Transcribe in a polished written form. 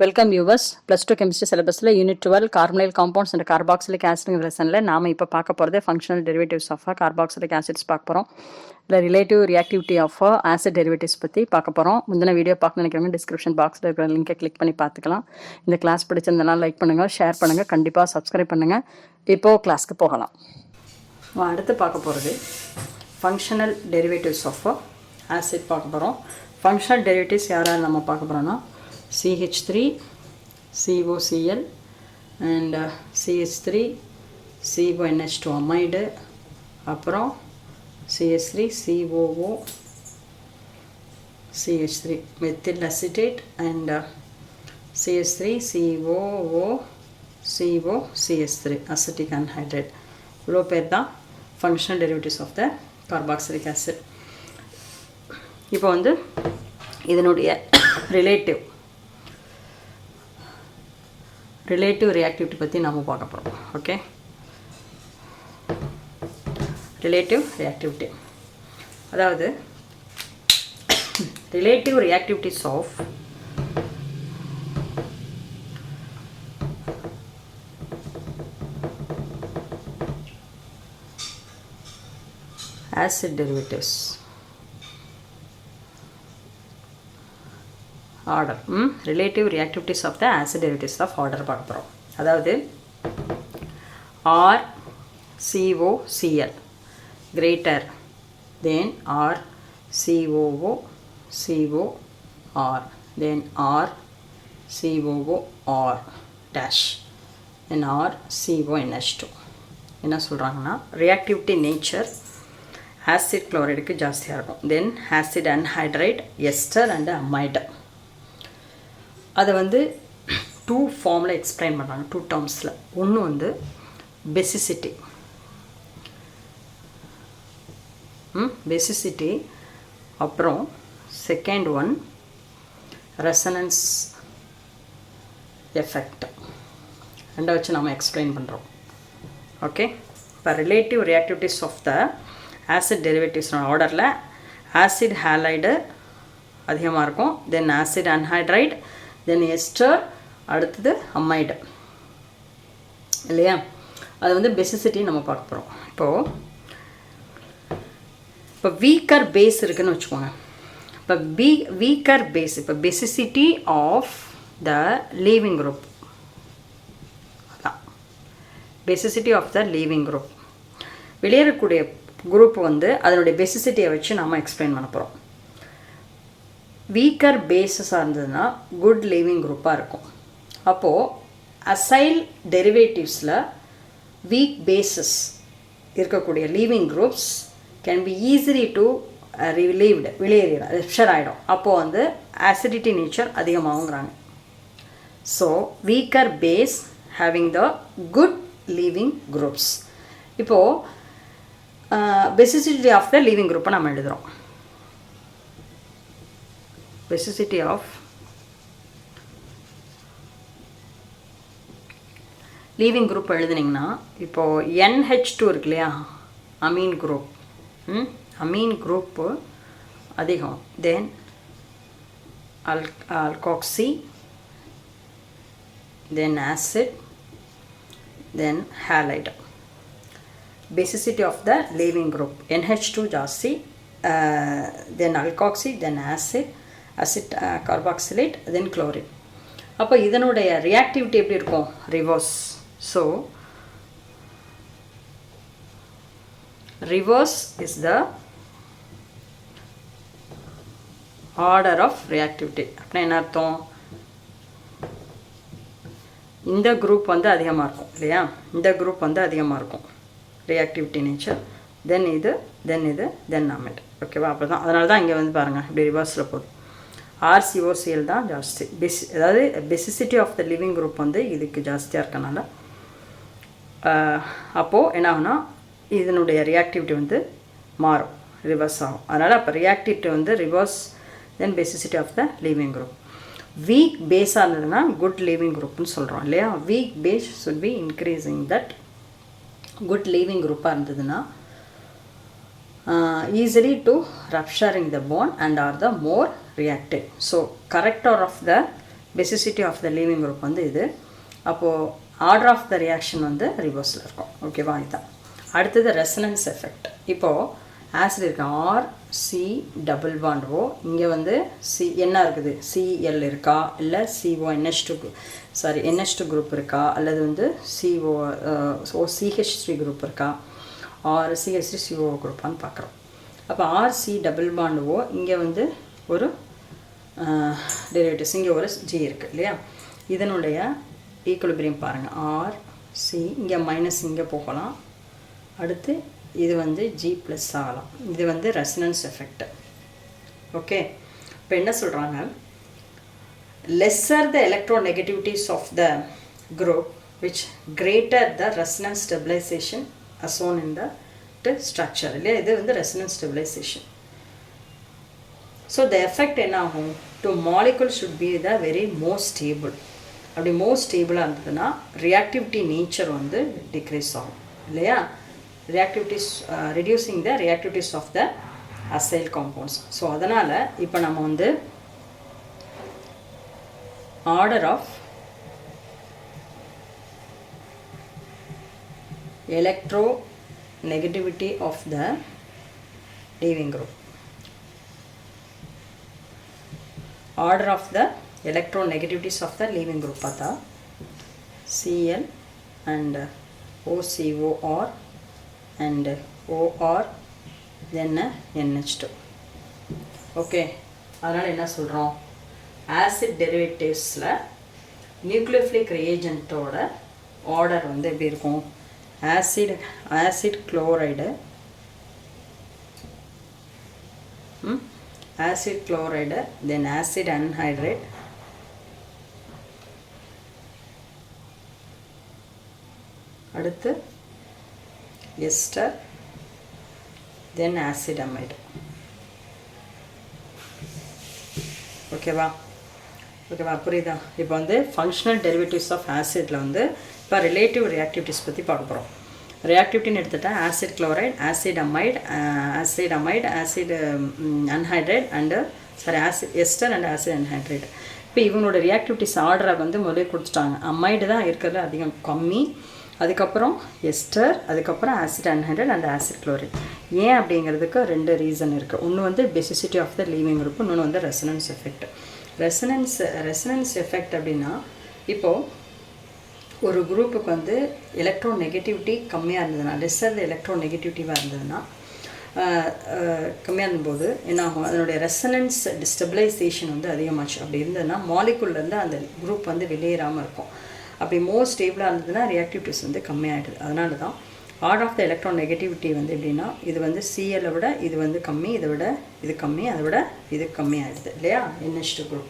Welcome viewers. +2 chemistry சிலபஸில் unit 12 carbonyl compounds and carboxylic acid லெசனில் நாம் இப்போ பார்க்க போகிறது functional derivatives of carboxylic acids பார்க்க போகிறோம். இல்லை relative reactivity of acid derivatives பற்றி பார்க்க போகிறோம். முந்தின வீடியோ பார்க்க நினைக்கிறவங்க டிஸ்கிரிப்ஷன் பாக்ஸில் இருக்கிற லிங்கை கிளிக் பண்ணி பார்த்துக்கலாம். இந்த கிளாஸ் பிடிச்சிருந்தனால லைக் பண்ணுங்கள், ஷேர் பண்ணுங்கள், கண்டிப்பாக சப்ஸ்கிரைப் பண்ணுங்கள். இப்போது கிளாஸ்க்கு போகலாம். அடுத்து பார்க்க போகிறது ஃபங்க்ஷனல் டெரிவேட்டிவ்ஸ் ஆஃப் ஆசிட் பார்க்க போகிறோம். ஃபங்க்ஷனல் டெரிவேட்டிவ்ஸ் யாராவது நம்ம பார்க்க போகிறோன்னா CH3 COCl and CH3 CONH2 amide, அப்புறம் CH3 COO CH3 methyl acetate and CH3 COO CO CH3 acetic anhydride. இவ்வளோ பேர் தான் functional derivatives of the carboxylic acid. இப்போ வந்து இதனுடைய ரிலேட்டிவ் ரியாக்டிவிட்டி பற்றி நாம் பார்க்க போகிறோம். ஓகே, ரிலேட்டிவ் ரியாக்டிவிட்டி அதாவது relative reactivities of acid derivatives order. Relative reactivities of the acid derivatives of order பார்க்க போகிறோம். அதாவது RCOCl greater than RCOO COR then RCOOR dash and RCONH2. என்ன சொல்கிறாங்கன்னா reactivity nature acid chlorideக்கு ஜாஸ்தியாக இருக்கும். then acid anhydride ester and amide. அதை வந்து 2 ஃபார்மில் எக்ஸ்பிளைன் பண்ணுறாங்க, 2 டேர்ம்ஸில். ஒன்று வந்து பெசிசிட்டி, அப்புறம் செகண்ட் ஒன் ரெசனன்ஸ் எஃபெக்ட். ரெண்டை வச்சு நம்ம எக்ஸ்பிளைன் பண்ணுறோம். ஓகே, இப்போ relative reactivities of the acid derivatives ஆர்டரில் ஆசிட் ஹாலைடு அதிகமாக இருக்கும், then acid anhydride, then ester, அடுத்தது அமைடு இல்லையா. அது வந்து பெசிசிட்டி நம்ம பார்க்க போகிறோம். இப்போ வீக்கர் பேஸ் இருக்குதுன்னு வச்சுக்கோங்க. இப்போ வீக்கர் பேஸ், இப்போ basicity of the leaving group, அதான் basicity of the leaving group. வெளியேறக்கூடிய குரூப் வந்து அதனுடைய பெசிசிட்டியை வச்சு நம்ம எக்ஸ்பிளைன் பண்ண போகிறோம். வீக்கர் பேஸஸாக இருந்ததுன்னா குட் லீவிங் குரூப்பாக இருக்கும். அப்போது அசைல் டெரிவேட்டிவ்ஸில் வீக் பேஸஸ் இருக்கக்கூடிய leaving groups can be easily to relieved, வெளியேறிடும், ரெப்ஷர் ஆகிடும். அப்போது வந்து ஆசிடிட்டி நேச்சர் அதிகமாகுங்கிறாங்க. So weaker base having the good leaving groups. இப்போது பெசிசிட்டி ஆஃப் த லீவிங் குரூப்பை நம்ம எழுதுகிறோம். பெசிசிட்டி ஆஃப் லீவிங் குரூப் எழுதுனீங்கன்னா இப்போது NH2 இருக்கு இல்லையா, அமீன் குரூப். அமீன் குரூப்பு அதிகம். தென் alkoxy, then acid, then halide. Basicity of the leaving group NH2 ஜாஸ்தி, then alkoxy, then acid carboxylate, then chlorine. அப்போ இதனுடைய ரியாக்டிவிட்டி எப்படி இருக்கும்? Reverse. So reverse is the order of reactivity. அப்படின்னா என்ன அர்த்தம்? இந்த குரூப் வந்து அதிகமாக இருக்கும் இல்லையா, இந்த குரூப் வந்து அதிகமாக இருக்கும் ரியாக்டிவிட்டி நேச்சர், தென் இது, தென் இது, தென் அமிட். ஓகேவா? அப்போ தான், அதனால தான் இங்கே வந்து பாருங்கள் இப்படி ரிவர்ஸில் போகுது. RCOCl தான் ஜாஸ்தி. அதாவது பெசிசிட்டி ஆஃப் த லிவிங் குரூப் வந்து இதுக்கு ஜாஸ்தியாக இருக்கனால அப்போது என்ன ஆகுனா இதனுடைய ரியாக்டிவிட்டி வந்து மாறும், ரிவர்ஸ் ஆகும். அதனால் அப்போ ரியாக்டிவிட்டி வந்து reverse, then basicity of the living group. Weak பேஸாக இருந்ததுன்னா குட் லிவிங் குரூப்னு சொல்கிறோம் இல்லையா. Weak base should be increasing that. Good living குரூப்பாக இருந்ததுன்னா easily to rupturing the bond and are the more reactive. So corrector of the basicity of the leaving group வந்து இது. அப்போது ஆர்டர் ஆஃப் த ரியாக்ஷன் வந்து ரிவர்ஸில் இருக்கும். ஓகேவா? இதுதான். அடுத்தது ரெசனன்ஸ் எஃபெக்ட். இப்போது ஆசிட் இருக்கு R C double bond O, இங்கே வந்து சி என்ன இருக்குது, சிஎல் இருக்கா, இல்லை சிஓ NH2 குரூப் இருக்கா, அல்லது வந்து சிஓ CH3 குரூப் இருக்கா, ஆர் CH3 CO குரூப்பான்னு பார்க்குறோம். அப்போ ஆர்சி டபுள் பாண்ட் ஓ, இங்கே வந்து ஒரு டெரிவேட்டிவ்ஸ், இங்கே ஒரு ஜி இருக்குது இல்லையா, இதனுடைய ஈக்குலிபிரியம் பாருங்கள். ஆர் சி இங்கே மைனஸ் இங்கே போகலாம், அடுத்து இது வந்து ஜி ப்ளஸ் ஆகலாம். இது வந்து ரெசனன்ஸ் எஃபெக்ட். ஓகே, இப்போ என்ன சொல்கிறாங்க, lesser the electronegativities of the group which greater the resonance stabilization as shown in the structure. இல்லையா, இது வந்து resonance stabilization. So the effect என்ன ஆகும், to molecule should be the very most stable. அப்படி most stable இருந்ததுன்னா reactivity nature வந்து decrease ஆகும் இல்லையா, reactivities reducing the reactivities of the acyl compounds. So அதனால் இப்போ நம்ம வந்து order of electronegativity of the leaving group. Order of the electronegativities of the leaving group பார்த்தா Cl and OCOR and OR then NH2. Okay, அதனால் என்ன சொல்கிறோம், acid டெரிவேட்டிவ்ஸில் nucleophilic ரியேஜென்ட்டோட order வந்து எப்படி இருக்கும், ஆசிட் குளோரைடு, தென் ஆசிட் அன்ஹைட்ரேட், அடுத்து எஸ்டர், தென் acid amide. ஓகேவா? புரியுதா? இப்போ வந்து ஃபங்க்ஷனல் டெரிவேட்டிவ்ஸ் ஆஃப் ஆசிட்டில் வந்து இப்போ ரிலேட்டிவ் ரியாக்டிவிட்டிஸ் பற்றி பார்க்க போகிறோம். ரியாக்டிவிட்டின்னு எடுத்துகிட்டா acid chloride, acid amide, acid anhydrate and acid ester and acid anhydrate. இப்போ இவங்களோட ரியாக்டிவிட்டிஸ் ஆர்டரை வந்து முதலே கொடுத்துட்டாங்க. அமைடு தான் இருக்கிறது அதிகம் கம்மி, அதுக்கப்புறம் எஸ்டர், அதுக்கப்புறம் acid anhydride and acid chloride. ஏன் அப்படிங்கிறதுக்கு ரெண்டு ரீசன் இருக்குது. ஒன்று வந்து basicity of the leaving group, இன்னொன்று வந்து ரெசனன்ஸ் எஃபெக்ட். ரெசனன்ஸ் எஃபெக்ட் அப்படின்னா இப்போது ஒரு குரூப்புக்கு வந்து எலக்ட்ரோ நெகட்டிவிட்டி கம்மியாக இருந்ததுன்னா, லெஸ்ஸர் த எலக்ட்ரோ நெகட்டிவிட்டிவாக இருந்ததுன்னா, கம்மியாக இருந்தபோது என்னாகும், அதனுடைய ரெசனன்ஸ் ஸ்டெபிலைசேஷன் வந்து அதிகமாச்சு. அப்படி இருந்ததுன்னா மாலிகுல்லேருந்து அந்த குரூப் வந்து வெளியேறாமல் இருக்கும். அப்படி மோர் ஸ்டேபிளாக இருந்ததுன்னா ரியாக்டிவிட்டிஸ் வந்து கம்மியாகிடுது. அதனால தான் order of the electronegativity வந்து எப்படின்னா, இது வந்து சிஎல்லை விட இது வந்து கம்மி, இதை விட இது கம்மி, அதை விட இது கம்மி ஆகிடுது இல்லையா, NH2 குரூப்.